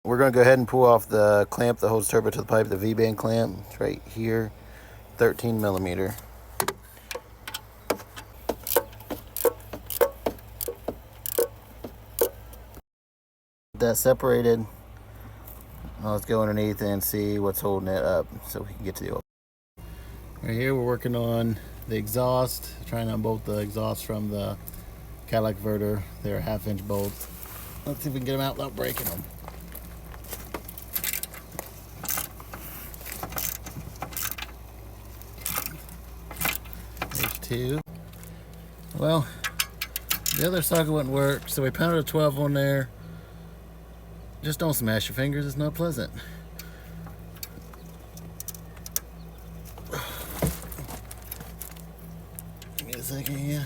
We're going to go ahead and pull off the clamp that holds turbo to the pipe, the V-band clamp. It's right here, 13 millimeter. That separated. Now let's go underneath and see what's holding it up so we can get to the oil. Right here we're working on the exhaust, trying to unbolt the exhaust from the Cadillac converter. They're 1/2-inch bolts. Let's see if we can get them out without breaking them. There's two. Well, the other socket wouldn't work, so we pounded a 12 on there. Just don't smash your fingers, it's not pleasant. Give me a second here.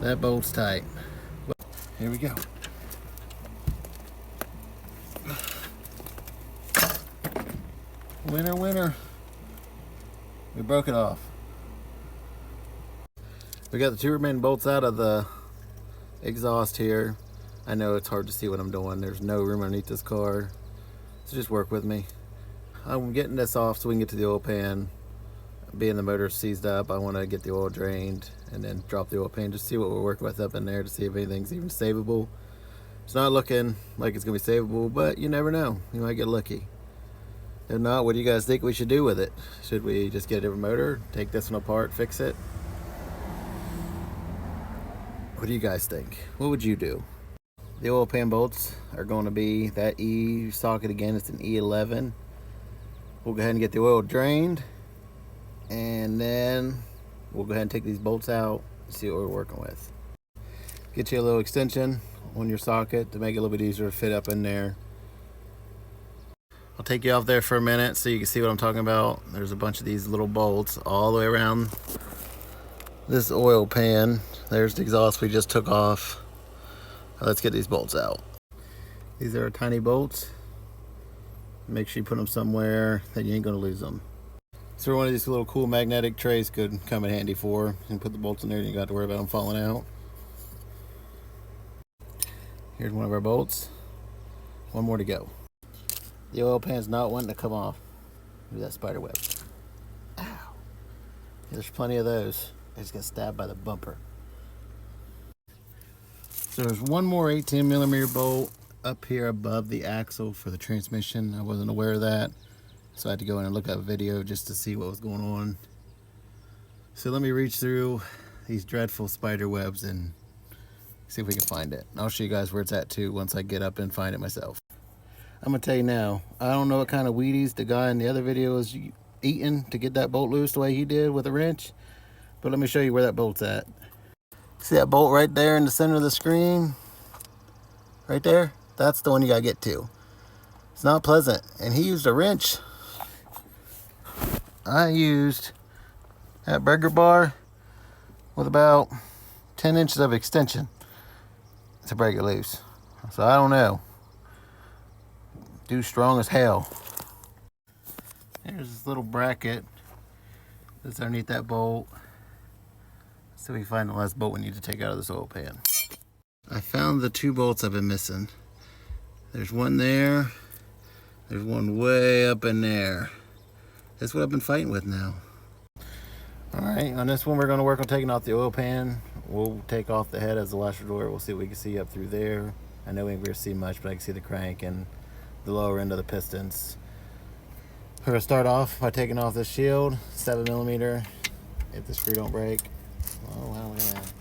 That bolt's tight. Here we go. Winner, winner. We broke it off. We got the two remaining bolts out of the exhaust here. I know it's hard to see what I'm doing. There's no room underneath this car. So just work with me. I'm getting this off so we can get to the oil pan. Being the motor seized up, I want to get the oil drained and then drop the oil pan. Just see what we're working with up in there to see if anything's even savable. It's not looking like it's going to be savable, but you never know. You might get lucky. If not, what do you guys think we should do with it? Should we just get a different motor, take this one apart, fix it? What do you guys think? What would you do? The oil pan bolts are going to be that E socket again. It's an E11. We'll go ahead and get the oil drained, and then we'll go ahead and take these bolts out and see what we're working with. Get you a little extension on your socket to make it a little bit easier to fit up in there. I'll take you off there for a minute so you can see what I'm talking about. There's a bunch of these little bolts all the way around this oil pan. There's the exhaust we just took off. Let's get these bolts out. These are tiny bolts. Make sure you put them somewhere that you ain't gonna lose them. So one of these little cool magnetic trays could come in handy for. You can put the bolts in there and you got to worry about them falling out. Here's one of our bolts. One more to go. The oil pan's not wanting to come off. Look at that spider web. Ow. There's plenty of those. I just got stabbed by the bumper. So there's one more 18 millimeter bolt up here above the axle for the transmission. I wasn't aware of that, so I had to go in and look up a video just to see what was going on. So let me reach through these dreadful spider webs and see if we can find it. I'll show you guys where it's at too once I get up and find it myself. I'm gonna tell you now, I don't know what kind of Wheaties the guy in the other video is eating to get that bolt loose the way he did with a wrench, but let me show you where that bolt's at. See that bolt right there in the center of the screen? Right there? That's the one you gotta get to. It's not pleasant. And he used a wrench. I used that burger bar with about 10 inches of extension to break it loose. So I don't know. Dude's strong as hell. There's this little bracket that's underneath that bolt. So we find the last bolt we need to take out of this oil pan. I found the two bolts I've been missing. There's one there. There's one way up in there. That's what I've been fighting with now. All right, on this one we're gonna work on taking off the oil pan. We'll take off the head as the washer door. We'll see what we can see up through there. I know we ain't gonna see much, but I can see the crank and the lower end of the pistons. We're gonna start off by taking off this shield, 7 millimeter. If the screw don't break. Oh, how look at that.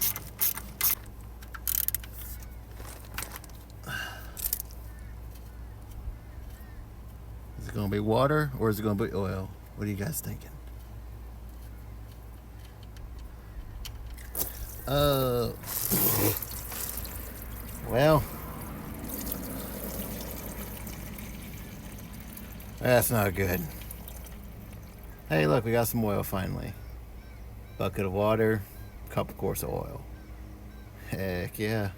Is it gonna be water or is it gonna be oil? What are you guys thinking? Well, that's not good. Hey, look, we got some oil finally. Bucket of water, couple quarts of oil. Heck yeah.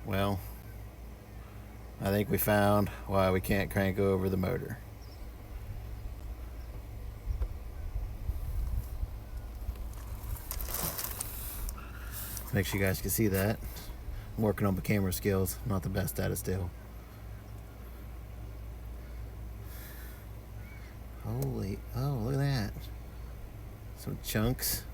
Well, I think we found why we can't crank over the motor. make sure you guys can see that. I'm working on my camera skills. Not the best at it still. Holy, oh, look at that. Some chunks.